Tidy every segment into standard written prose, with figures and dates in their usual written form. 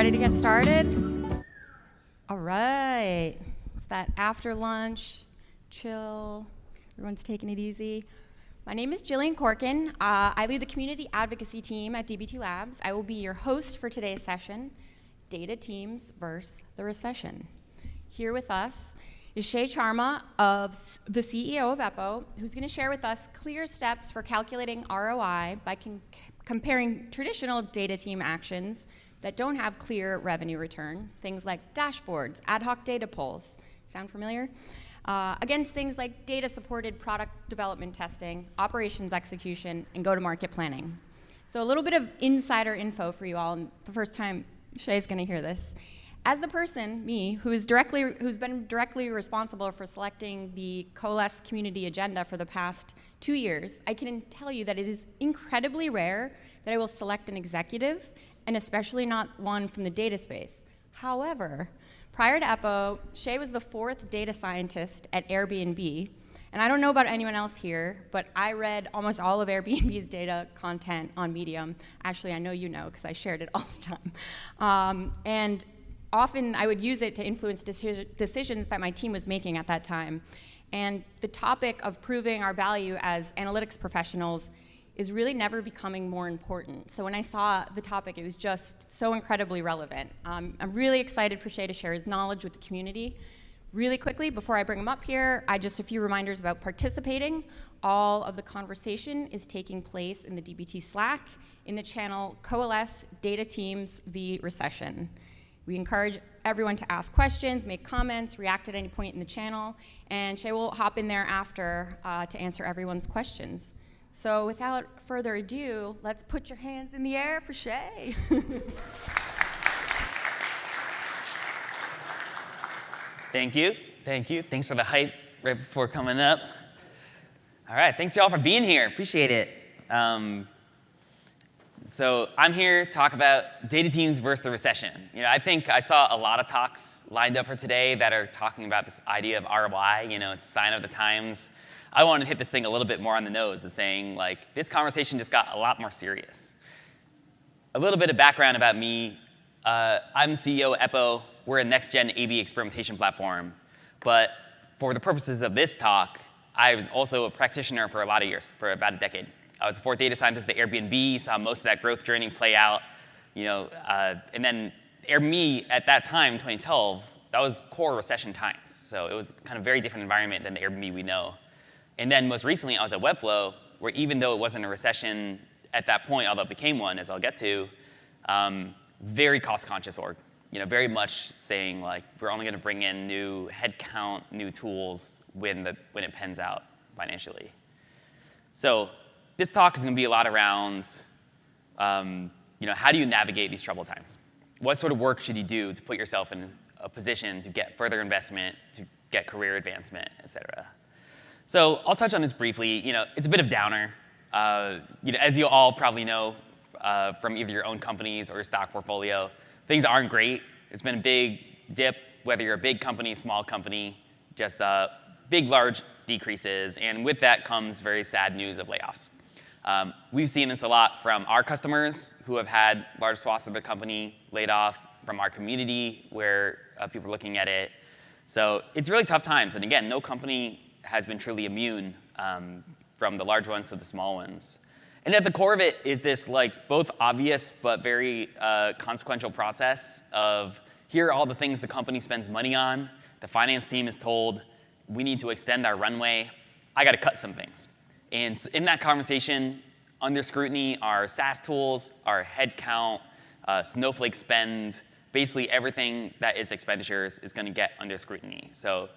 ready to get started? All right. It's that after lunch, chill, everyone's taking it easy. My name is Jillian Corkin. I lead the community advocacy team at DBT Labs. I will be your host for today's session, Data Teams versus the Recession. Here with us is Chetan Sharma, the CEO of Eppo, who's going to share with us clear steps for calculating ROI by comparing traditional data team actions that don't have clear revenue return, things like dashboards, ad hoc data polls, sound familiar? Against things like data-supported product development testing, operations execution, and go-to-market planning. So a little bit of insider info for you all, and the first time Shay's gonna hear this. As the person, me, who's been directly responsible for selecting the Coalesce community agenda for the past 2 years, I can tell you that it is incredibly rare that I will select an executive, and especially not one from the data space. However, prior to Eppo, Shay was the 4th data scientist at Airbnb, and I don't know about anyone else here, but I read almost all of Airbnb's data content on Medium. Actually, I know you know, because I shared it all the time. And often I would use it to influence decisions that my team was making at that time. And the topic of proving our value as analytics professionals is really never becoming more important. So when I saw the topic, it was just so incredibly relevant. I'm really excited for Shay to share his knowledge with the community. Really quickly, before I bring him up here, just a few reminders about participating. All of the conversation is taking place in the DBT Slack in the channel Coalesce Data Teams v. Recession. We encourage everyone to ask questions, make comments, react at any point in the channel, and Shay will hop in there after to answer everyone's questions. So without further ado, let's put your hands in the air for Shay. Thank you. Thanks for the hype right before coming up. All right, thanks y'all for being here. Appreciate it. So I'm here to talk about data teams versus the recession. I think I saw a lot of talks lined up for today that are talking about this idea of ROI. It's a sign of the times. I wanted to hit this thing a little bit more on the nose of saying, this conversation just got a lot more serious. A little bit of background about me. I'm the CEO of Eppo. We're a next-gen A/B experimentation platform. But for the purposes of this talk, I was also a practitioner for a lot of years, for about a decade. I was the 4th data scientist at Airbnb, saw most of that growth journey play out. And then Airbnb at that time, 2012, that was core recession times. So it was kind of very different environment than the Airbnb we know. And then most recently, I was at Webflow, where even though it wasn't a recession at that point, although it became one, as I'll get to, very cost-conscious org. Very much saying, we're only going to bring in new headcount, new tools when it pans out financially. So this talk is going to be a lot around, how do you navigate these troubled times? What sort of work should you do to put yourself in a position to get further investment, to get career advancement, et cetera? So I'll touch on this briefly. It's a bit of downer. As you all probably know from either your own companies or your stock portfolio, things aren't great. It's been a big dip, whether you're a big company, small company, just big, large decreases. And with that comes very sad news of layoffs. We've seen this a lot from our customers who have had large swaths of their company laid off, from our community where people are looking at it. So it's really tough times. And again, no company has been truly immune from the large ones to the small ones. And at the core of it is this both obvious but very consequential process of here are all the things the company spends money on. The finance team is told we need to extend our runway. I got to cut some things. And in that conversation, under scrutiny are SaaS tools, our headcount, Snowflake spend, basically everything that is expenditures is going to get under scrutiny. So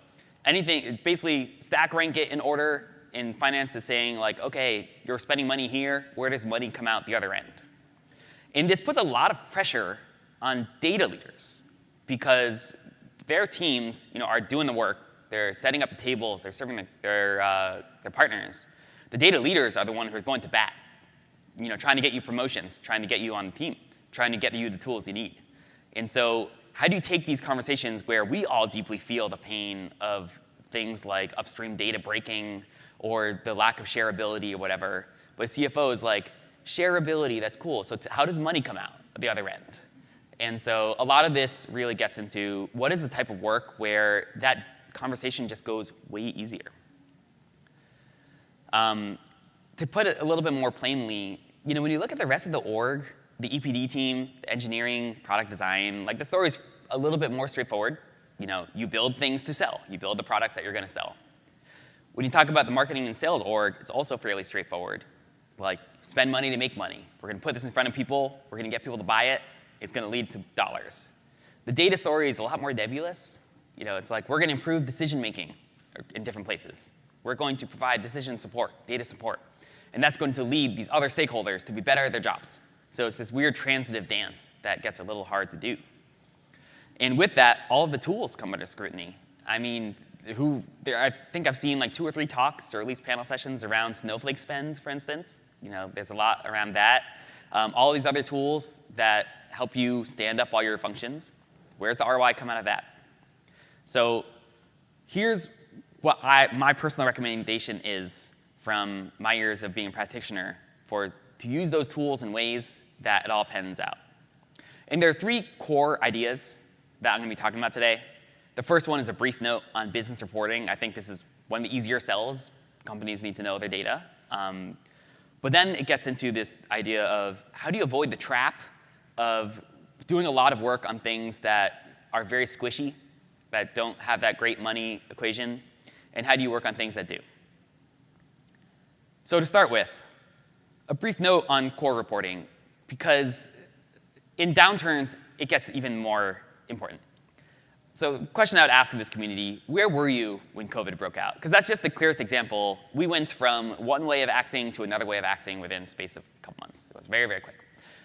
anything, basically stack rank it in order. In finance is saying okay, you're spending money here. Where does money come out the other end? And this puts a lot of pressure on data leaders because their teams, are doing the work. They're setting up the tables. They're serving their partners. The data leaders are the ones who are going to bat, trying to get you promotions, trying to get you on the team, trying to get you the tools you need. And so how do you take these conversations where we all deeply feel the pain of things like upstream data breaking or the lack of shareability or whatever, but CFO is shareability, that's cool. So how does money come out at the other end? And so a lot of this really gets into what is the type of work where that conversation just goes way easier. To put it a little bit more plainly, when you look at the rest of the org, the EPD team, the engineering, product design, like the story's a little bit more straightforward. You build things to sell. You build the product that you're going to sell. When you talk about the marketing and sales org, it's also fairly straightforward. Like, spend money to make money. We're going to put this in front of people. We're going to get people to buy it. It's going to lead to dollars. The data story is a lot more nebulous. It's like we're going to improve decision making in different places. We're going to provide decision support, data support. And that's going to lead these other stakeholders to be better at their jobs. So it's this weird transitive dance that gets a little hard to do. And with that, all of the tools come under scrutiny. I think I've seen like 2 or 3 talks, or at least panel sessions around Snowflake spend, for instance. There's a lot around that. All these other tools that help you stand up all your functions. Where's the ROI come out of that? So here's what my personal recommendation is from my years of being a practitioner to use those tools in ways that it all pans out. And there are 3 core ideas that I'm going to be talking about today. The first one is a brief note on business reporting. I think this is one of the easier sells. Companies need to know their data. But then it gets into this idea of how do you avoid the trap of doing a lot of work on things that are very squishy, that don't have that great money equation, and how do you work on things that do? So to start with, a brief note on core reporting, because in downturns, it gets even more important. So the question I would ask in this community, where were you when COVID broke out? Because that's just the clearest example. We went from one way of acting to another way of acting within the space of a couple months. It was very, very quick.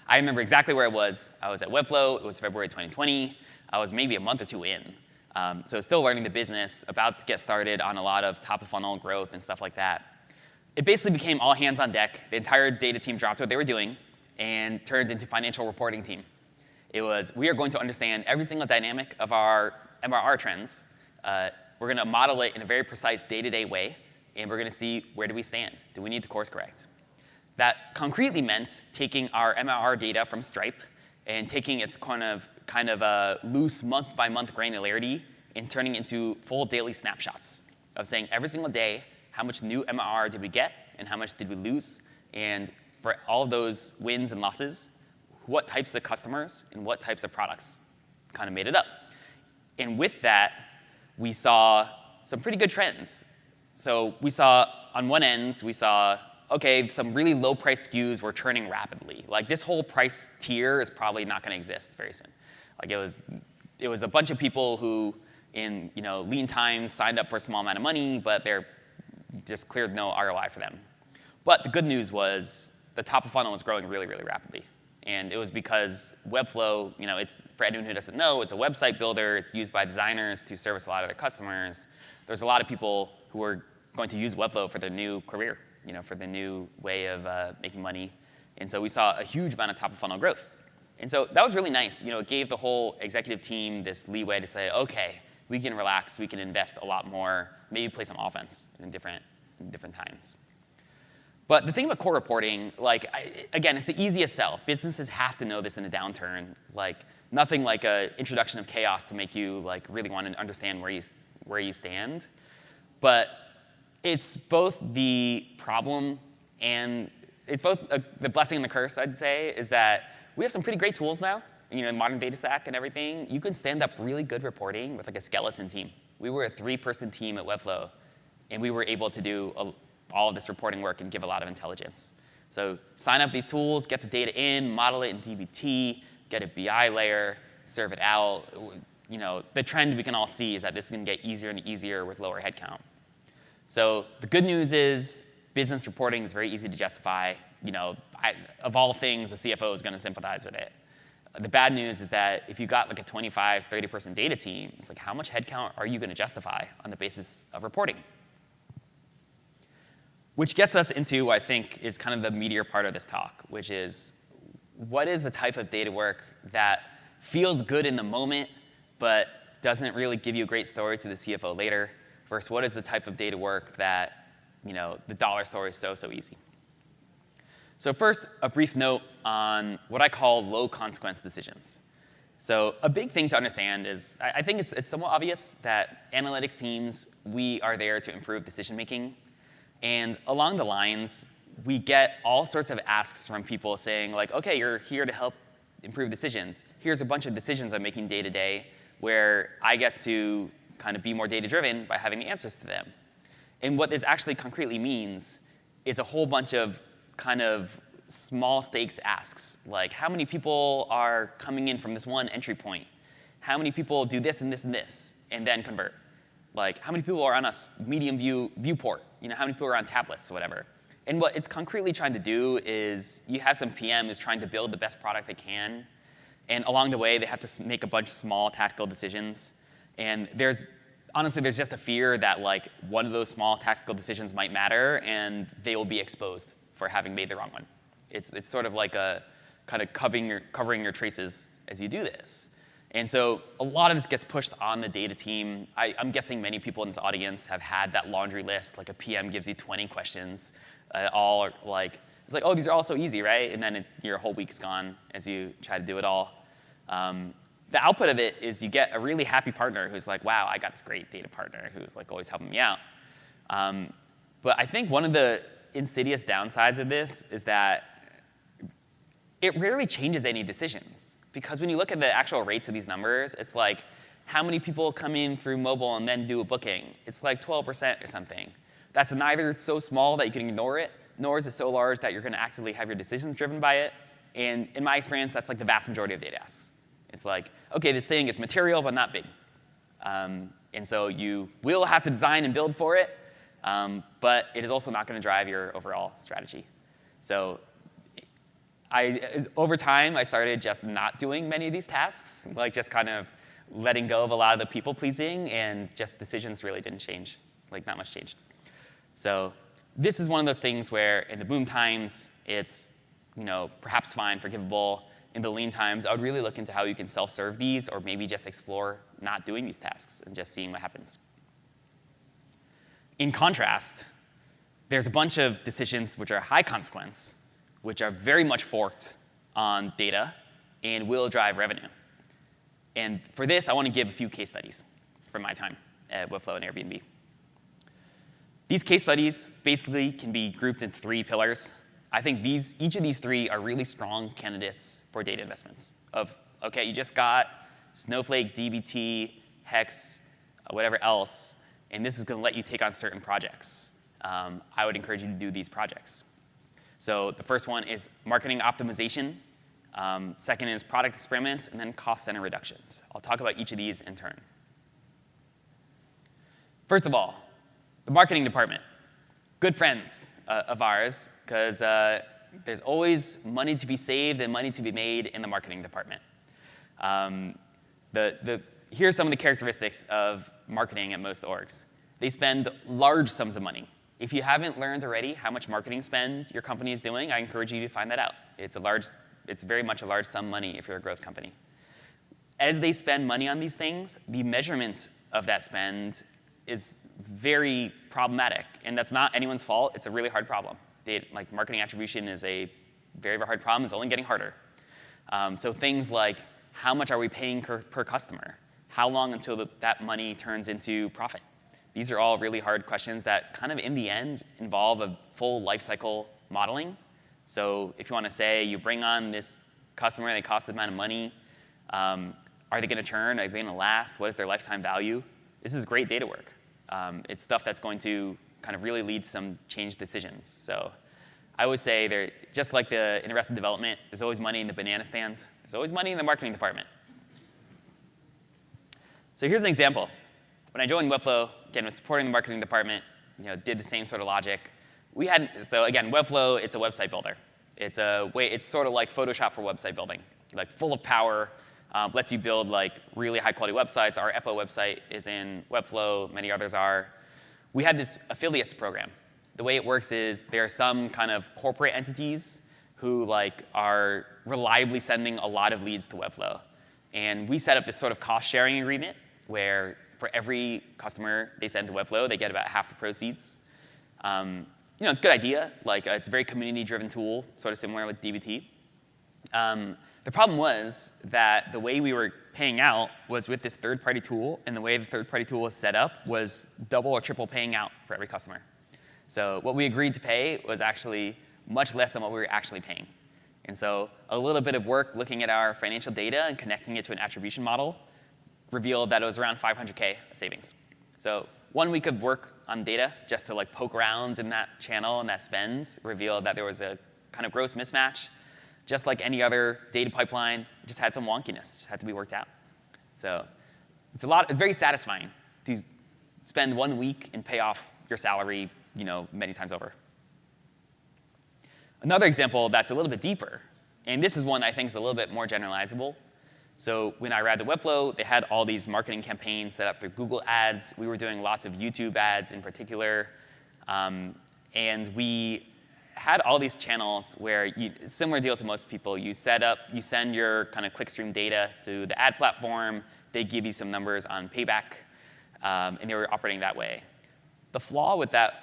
I remember exactly where I was. I was at Webflow. It was February 2020. I was maybe a month or 2 in. So still learning the business, about to get started on a lot of top-of-funnel growth and stuff like that. It basically became all hands on deck. The entire data team dropped what they were doing and turned into financial reporting team. It was, we are going to understand every single dynamic of our MRR trends. We're going to model it in a very precise day-to-day way, and we're going to see where do we stand. Do we need to course correct? That concretely meant taking our MRR data from Stripe and taking its kind of a loose month-by-month granularity and turning it into full daily snapshots of saying every single day how much new MRR did we get and how much did we lose, and for all of those wins and losses, what types of customers and what types of products kind of made it up. And with that, we saw some pretty good trends. So we saw, on one end, OK, some really low-price SKUs were churning rapidly. Like, this whole price tier is probably not going to exist very soon. Like, it was a bunch of people who, in lean times, signed up for a small amount of money, but they're just cleared no ROI for them. But the good news was the top of funnel was growing really, really rapidly. And it was because Webflow, it's, for anyone who doesn't know, it's a website builder. It's used by designers to service a lot of their customers. There's a lot of people who are going to use Webflow for their new career, for the new way of making money. And so we saw a huge amount of top of funnel growth. And so that was really nice. It gave the whole executive team this leeway to say, OK, we can relax. We can invest a lot more, maybe play some offense in different times. But the thing about core reporting, again, it's the easiest sell. Businesses have to know this in a downturn. Nothing like an introduction of chaos to make you really want to understand where you stand. But it's both the problem and it's both the blessing and the curse, I'd say, is that we have some pretty great tools now. Modern data stack and everything. You can stand up really good reporting with a skeleton team. We were a 3-person team at Webflow, and we were able to do all of this reporting work and give a lot of intelligence. So sign up these tools, get the data in, model it in dbt, get a BI layer, serve it out. The trend we can all see is that this is going to get easier and easier with lower headcount. So the good news is business reporting is very easy to justify. Of all things, the CFO is going to sympathize with it. The bad news is that if you got a 25, 30-person data team, it's how much headcount are you going to justify on the basis of reporting? Which gets us into what I think is kind of the meatier part of this talk, which is what is the type of data work that feels good in the moment, but doesn't really give you a great story to the CFO later, versus what is the type of data work that the dollar story is so easy. So first, a brief note on what I call low consequence decisions. So a big thing to understand is, I think it's somewhat obvious that analytics teams, we are there to improve decision making. And along the lines, we get all sorts of asks from people saying, like, OK, you're here to help improve decisions. Here's a bunch of decisions I'm making day to day where I get to kind of be more data-driven by having the answers to them. And what this actually concretely means is a whole bunch of kind of small stakes asks, like how many people are coming in from this one entry point? How many people do this and this and this, and then convert? Like how many people are on a medium viewport? How many people are on tablets or whatever? And what it's concretely trying to do is you have some PM who's trying to build the best product they can. And along the way, they have to make a bunch of small tactical decisions. And honestly, there's just a fear that like one of those small tactical decisions might matter, and they will be exposed for having made the wrong one. It's sort of like a kind of covering your traces as you do this. And so a lot of this gets pushed on the data team. I'm guessing many people in this audience have had that laundry list, like a PM gives you 20 questions, all like, it's like, oh, these are all so easy, right? And then your whole week's gone as you try to do it all. The output of it is you get a really happy partner who's like, wow, I got this great data partner who's like always helping me out. But I think one of the insidious downsides of this is that it rarely changes any decisions. Because when you look at the actual rates of these numbers, it's like how many people come in through mobile and then do a booking. It's like 12% or something. That's neither so small that you can ignore it, nor is it so large that you're going to actively have your decisions driven by it. And in my experience, that's like the vast majority of data asks. It's like, OK, this thing is material but not big. And so you will have to design and build for it, but it is also not going to drive your overall strategy. So over time, I started just not doing many of these tasks, like just kind of letting go of a lot of the people-pleasing, and just decisions really didn't change. Like, not much changed. So this is one of those things where in the boom times, it's perhaps fine, forgivable. In the lean times, I would really look into how you can self-serve these, or maybe just explore not doing these tasks and just seeing what happens. In contrast, there's a bunch of decisions which are high consequence, which are very much forked on data and will drive revenue. And for this, I want to give a few case studies from my time at Webflow and Airbnb. These case studies basically can be grouped into 3 pillars. I think each of these 3 are really strong candidates for data investments. OK, you just got Snowflake, dbt, Hex, whatever else, and this is going to let you take on certain projects. I would encourage you to do these projects. So the first one is marketing optimization. Second is product experiments, and then cost center reductions. I'll talk about each of these in turn. First of all, the marketing department. Good friends of ours, because there's always money to be saved and money to be made in the marketing department. Here are some of the characteristics of marketing at most orgs. They spend large sums of money. If you haven't learned already how much marketing spend your company is doing, I encourage you to find that out. It's very much a large sum money if you're a growth company. As they spend money on these things, the measurement of that spend is very problematic. And that's not anyone's fault. It's a really hard problem. Marketing attribution is a very, very hard problem. It's only getting harder. So things like, how much are we paying per customer? How long until that money turns into profit? These are all really hard questions that kind of, in the end, involve a full lifecycle modeling. So if you want to say you bring on this customer and they cost this amount of money, are they going to churn? Are they going to last? What is their lifetime value? This is great data work. It's stuff that's going to kind of really lead to some changed decisions. So I always say, just like in Arrested Development, there's always money in the banana stands. There's always money in the marketing department. So here's an example. When I joined Webflow, again, was supporting the marketing department, did the same sort of logic. So again, Webflow, it's a website builder. It's sort of like Photoshop for website building, like full of power, lets you build like really high quality websites. Our Eppo website is in Webflow, many others are. We had this affiliates program. The way it works is there are some kind of corporate entities who are reliably sending a lot of leads to Webflow. And we set up this sort of cost sharing agreement where for every customer they send to Webflow, they get about half the proceeds. It's a good idea. It's a very community-driven tool, sort of similar with dbt. The problem was that the way we were paying out was with this third-party tool, and the way the third-party tool was set up was double or triple paying out for every customer. So what we agreed to pay was actually much less than what we were actually paying. And so a little bit of work looking at our financial data and connecting it to an attribution model revealed that it was around 500K savings. So 1 week of work on data just to poke around in that channel and that spend revealed that there was a kind of gross mismatch. Just like any other data pipeline, it just had some wonkiness, just had to be worked out. So it's very satisfying to spend 1 week and pay off your salary many times over. Another example that's a little bit deeper, and this is one I think is a little bit more generalizable. So when I ran the Webflow, they had all these marketing campaigns set up through Google Ads. We were doing lots of YouTube ads in particular. And we had all these channels where, similar deal to most people, you send your kind of clickstream data to the ad platform. They give you some numbers on payback, and they were operating that way. The flaw with that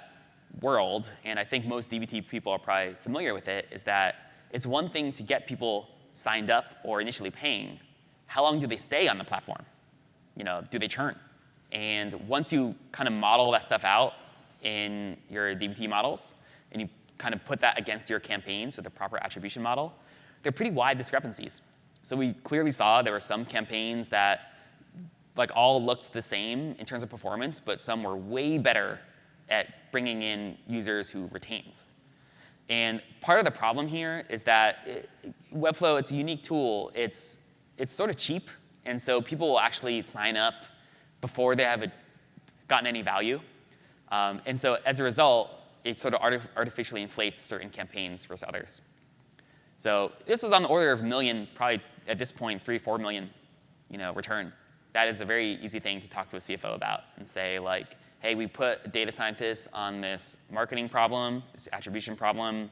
world, and I think most DBT people are probably familiar with it, is that it's one thing to get people signed up or initially paying. How long do they stay on the platform? Do they churn? And once you kind of model that stuff out in your DBT models, and you kind of put that against your campaigns with a proper attribution model, there are pretty wide discrepancies. So we clearly saw there were some campaigns that all looked the same in terms of performance, but some were way better at bringing in users who retained. And part of the problem here is that Webflow, it's a unique tool. It's sort of cheap, and so people will actually sign up before they have gotten any value. And so as a result, it sort of artificially inflates certain campaigns versus others. So this was on the order of $1 million, probably at this point, 3-4 million, return. That is a very easy thing to talk to a CFO about and say, hey, we put a data scientist on this marketing problem, this attribution problem.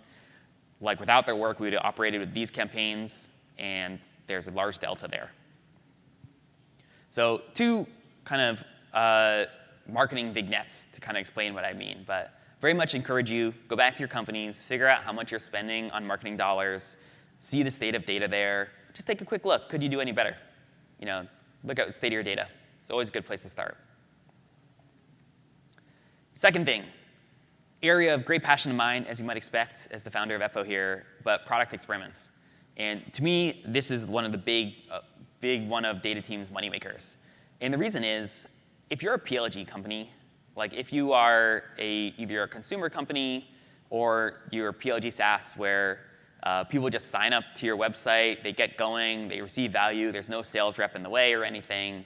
Without their work, we would have operated with these campaigns, and there's a large delta there. So 2 kind of marketing vignettes to kind of explain what I mean. But very much encourage you, go back to your companies, figure out how much you're spending on marketing dollars, see the state of data there. Just take a quick look. Could you do any better? Look at the state of your data. It's always a good place to start. Second thing, area of great passion of mine, as you might expect, as the founder of Eppo here, but product experiments. And to me, this is one of the big one of data team's moneymakers. And the reason is, if you're a PLG company, if you are either a consumer company or you're a PLG SaaS where people just sign up to your website, they get going, they receive value, there's no sales rep in the way or anything,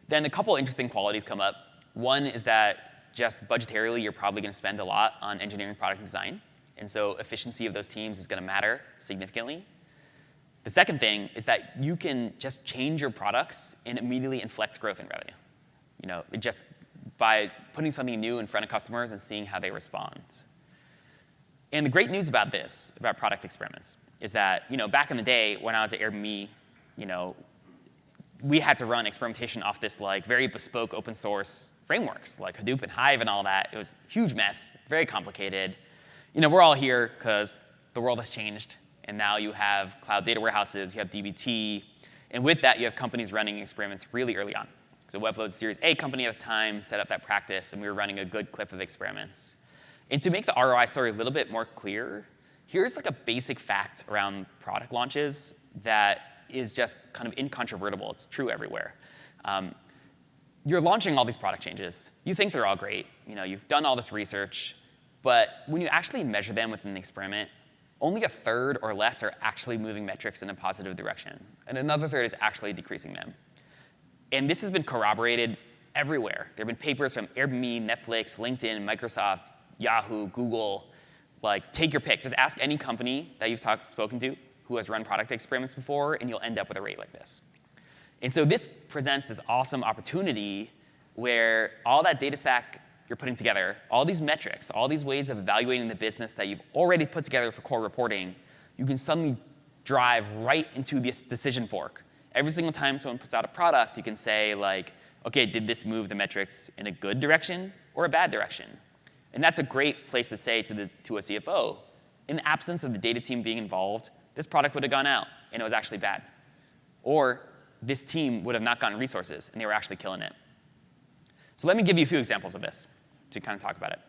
then a couple interesting qualities come up. One is that just budgetarily, you're probably going to spend a lot on engineering, product, and design. And so efficiency of those teams is going to matter significantly. The second thing is that you can just change your products and immediately inflect growth in revenue. Just by putting something new in front of customers and seeing how they respond. And the great news about this, about product experiments, is that back in the day when I was at Airbnb, we had to run experimentation off this very bespoke open source frameworks like Hadoop and Hive and all that. It was a huge mess, very complicated. We're all here because the world has changed, and now you have cloud data warehouses, you have DBT, and with that you have companies running experiments really early on. So Webflow was a Series A company at the time, set up that practice, and we were running a good clip of experiments. And to make the ROI story a little bit more clear, here's a basic fact around product launches that is just kind of incontrovertible. It's true everywhere. You're launching all these product changes. You think they're all great. You've done all this research. But when you actually measure them within the experiment, only a third or less are actually moving metrics in a positive direction. And another third is actually decreasing them. And this has been corroborated everywhere. There have been papers from Airbnb, Netflix, LinkedIn, Microsoft, Yahoo, Google. Take your pick. Just ask any company that you've spoken to who has run product experiments before, and you'll end up with a rate like this. And so this presents this awesome opportunity where all that data stack you're putting together, all these metrics, all these ways of evaluating the business that you've already put together for core reporting, you can suddenly drive right into this decision fork. Every single time someone puts out a product, you can say, OK, did this move the metrics in a good direction or a bad direction? And that's a great place to say to a CFO, in the absence of the data team being involved, this product would have gone out, and it was actually bad. Or this team would have not gotten resources, and they were actually killing it. So let me give you a few examples of this to kind of talk about it.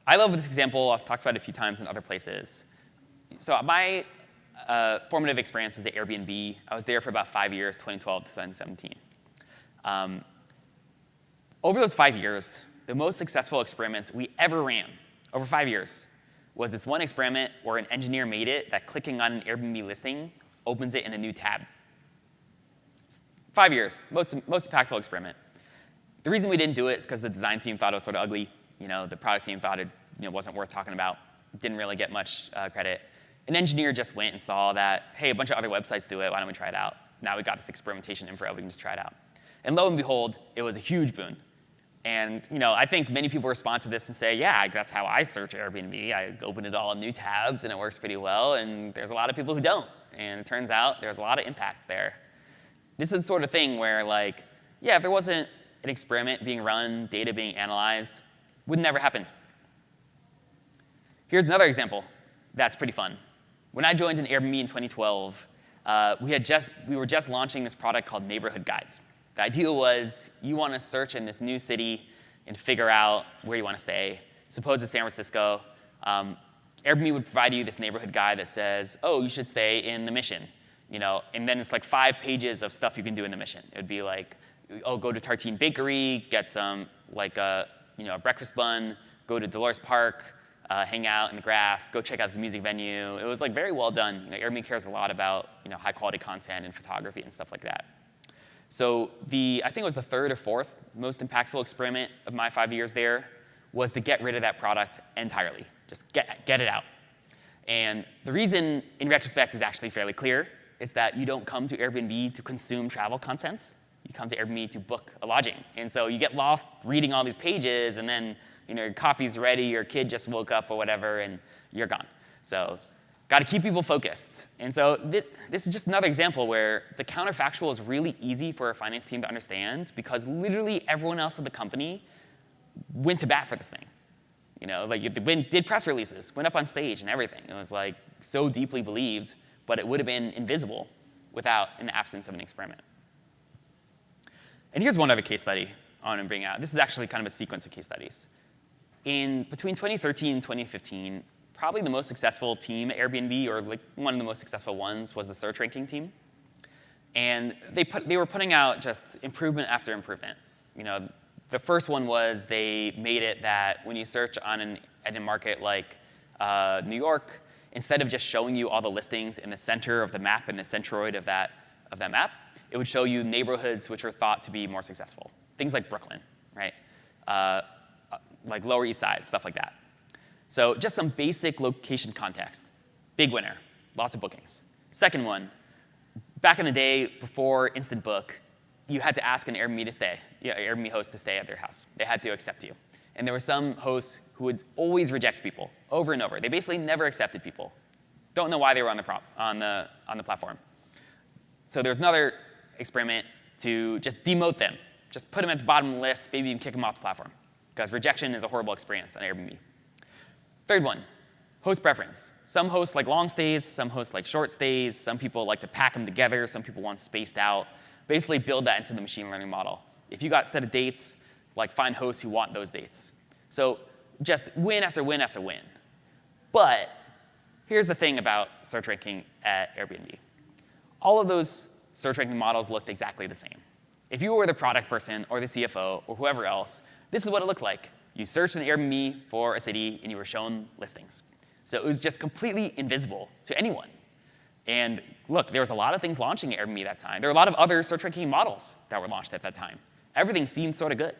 I love this example. I've talked about it a few times in other places. So my formative experience is at Airbnb. I was there for about 5 years, 2012 to 2017. Over those 5 years, the most successful experiments we ever ran over 5 years was this one experiment where an engineer made it that clicking on an Airbnb listing opens it in a new tab. 5 years, most impactful experiment. The reason we didn't do it is because the design team thought it was sort of ugly. The product team thought it wasn't worth talking about. Didn't really get much credit. An engineer just went and saw that, hey, a bunch of other websites do it. Why don't we try it out? Now we got this experimentation info. We can just try it out. And lo and behold, it was a huge boon. And I think many people respond to this and say, yeah, that's how I search Airbnb. I open it all in new tabs, and it works pretty well. And there's a lot of people who don't. And it turns out there's a lot of impact there. This is the sort of thing where, if there wasn't an experiment being run, data being analyzed, would never happened. Here's another example that's pretty fun. When I joined an Airbnb in 2012, we were just launching this product called Neighborhood Guides. The idea was you want to search in this new city and figure out where you want to stay. Suppose it's San Francisco. Airbnb would provide you this neighborhood guide that says, oh, you should stay in the Mission. And then it's 5 pages of stuff you can do in the Mission. It would be oh, go to Tartine Bakery, get some a breakfast bun, go to Dolores Park, hang out in the grass, go check out this music venue. It was very well done. Airbnb cares a lot about high quality content and photography and stuff like that. So I think it was the third or fourth most impactful experiment of my 5 years there was to get rid of that product entirely. Just get it out. And the reason, in retrospect, is actually fairly clear. Is that you don't come to Airbnb to consume travel content. You come to Airbnb to book a lodging. And so you get lost reading all these pages, and then your coffee's ready, your kid just woke up or whatever, and you're gone. So got to keep people focused. And so this is just another example where the counterfactual is really easy for a finance team to understand because literally everyone else at the company went to bat for this thing. Did press releases, went up on stage and everything. It was so deeply believed, but it would have been invisible in the absence of an experiment. And here's one other case study I want to bring out. This is actually kind of a sequence of case studies. Between 2013 and 2015, probably the most successful team at Airbnb, or one of the most successful ones, was the search ranking team. And they were putting out just improvement after improvement. The first one was they made it that when you search in a market like New York, instead of just showing you all the listings in the center of the map, in the centroid of that map, it would show you neighborhoods which are thought to be more successful. Things like Brooklyn, right? Like Lower East Side, stuff like that. So just some basic location context. Big winner, lots of bookings. Second one, back in the day before Instant Book, you had to ask an Airbnb host to stay at their house. They had to accept you. And there were some hosts who would always reject people over and over. They basically never accepted people. Don't know why they were on the platform. So there's another experiment to just demote them. Just put them at the bottom of the list, maybe even kick them off the platform. Because rejection is a horrible experience on Airbnb. Third one, host preference. Some hosts like long stays, some hosts like short stays, some people like to pack them together, some people want spaced out. Basically build that into the machine learning model. If you got a set of dates, find hosts who want those dates. So just win after win after win. But here's the thing about search ranking at Airbnb. All of those search ranking models looked exactly the same. If you were the product person or the CFO or whoever else, this is what it looked like. You searched in Airbnb for a city, and you were shown listings. So it was just completely invisible to anyone. And look, there was a lot of things launching at Airbnb that time. There were a lot of other search ranking models that were launched at that time. Everything seemed sort of good.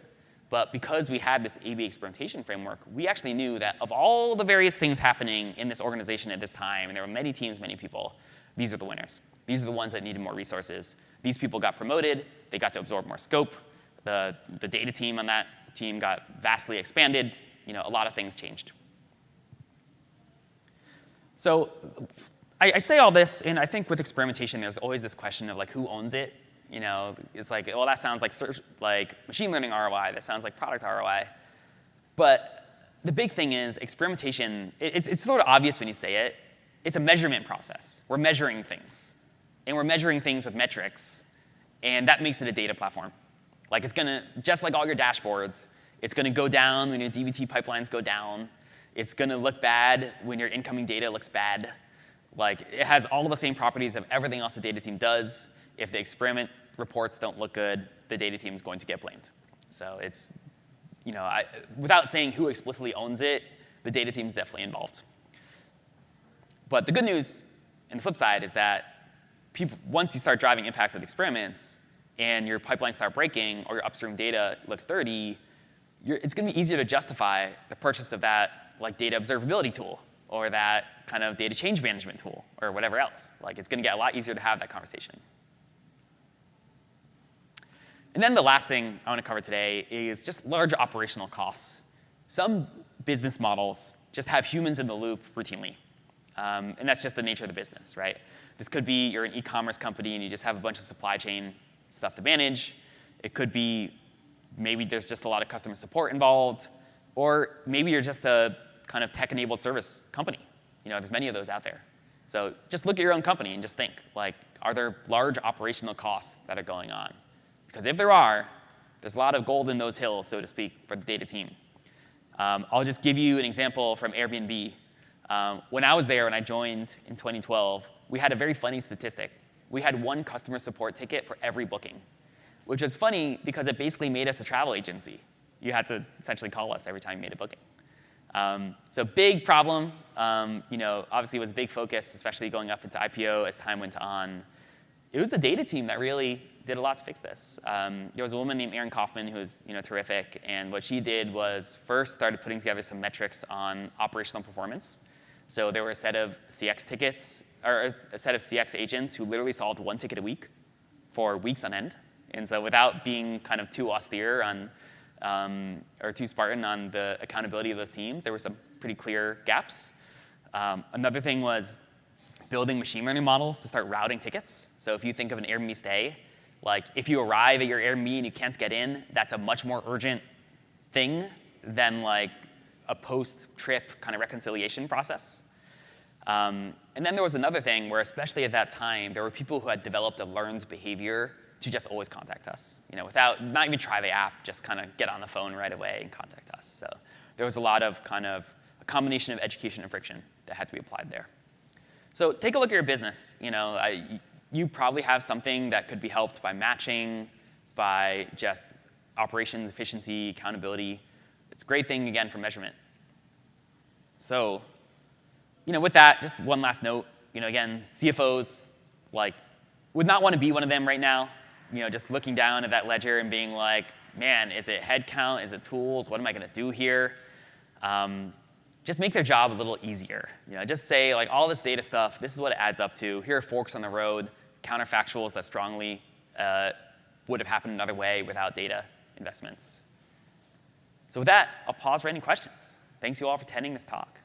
But because we had this A/B experimentation framework, we actually knew that of all the various things happening in this organization at this time, and there were many teams, many people, these are the winners. These are the ones that needed more resources. These people got promoted. They got to absorb more scope. The data team on that team got vastly expanded. A lot of things changed. So I say all this, and I think with experimentation, there's always this question of who owns it. It's well, that sounds like machine learning ROI. That sounds like product ROI. But the big thing is experimentation. It's sort of obvious when you say it. it's a measurement process. We're measuring things. And we're measuring things with metrics. And that makes it a data platform. Like it's going to, just like all your dashboards, it's going to go down when your dbt pipelines go down. It's going to look bad when your incoming data looks bad. Like it has all of the same properties of everything else the data team does. If the experiment reports don't look good, the data team is going to get blamed. So it's, without saying who explicitly owns it, the data team is definitely involved. But the good news, and the flip side, is that once you start driving impact with experiments, and your pipelines start breaking, or your upstream data looks dirty, it's going to be easier to justify the purchase of that data observability tool, or that kind of data change management tool, or whatever else. It's going to get a lot easier to have that conversation. And then the last thing I want to cover today is just large operational costs. Some business models just have humans in the loop routinely. And that's just the nature of the business, right? This could be you're an e-commerce company and you just have a bunch of supply chain stuff to manage. It could be maybe there's just a lot of customer support involved. Or maybe you're just a kind of tech-enabled service company. There's many of those out there. So just look at your own company and just think, are there large operational costs that are going on? Because if there are, there's a lot of gold in those hills, so to speak, for the data team. I'll just give you an example from Airbnb. When I was there, when I joined in 2012, we had a very funny statistic. We had one customer support ticket for every booking, which is funny because it basically made us a travel agency. You had to essentially call us every time you made a booking. So big problem. Obviously, it was a big focus, especially going up into IPO as time went on. It was the data team that really did a lot to fix this. There was a woman named Erin Kaufman who was terrific, and what she did was first started putting together some metrics on operational performance. So there were a set of CX tickets, or a set of CX agents who literally solved one ticket a week for weeks on end. And so without being kind of too austere on, or too Spartan on the accountability of those teams, there were some pretty clear gaps. Another thing was building machine learning models to start routing tickets. So if you think of an Airbnb stay, if you arrive at your Airbnb and you can't get in, that's a much more urgent thing than a post-trip kind of reconciliation process. And then there was another thing where, especially at that time, there were people who had developed a learned behavior to just always contact us, without not even try the app, just kind of get on the phone right away and contact us. So there was a lot of kind of a combination of education and friction that had to be applied there. So take a look at your business. You probably have something that could be helped by matching, by just operations efficiency, accountability. It's a great thing, again, for measurement. So with that, just one last note. Again, CFOs would not want to be one of them right now. Just looking down at that ledger and being like, man, is it headcount? Is it tools? What am I going to do here? Just make their job a little easier. Just say, all this data stuff, this is what it adds up to. Here are forks on the road, counterfactuals that strongly would have happened another way without data investments. So with that, I'll pause for any questions. Thanks you all for attending this talk.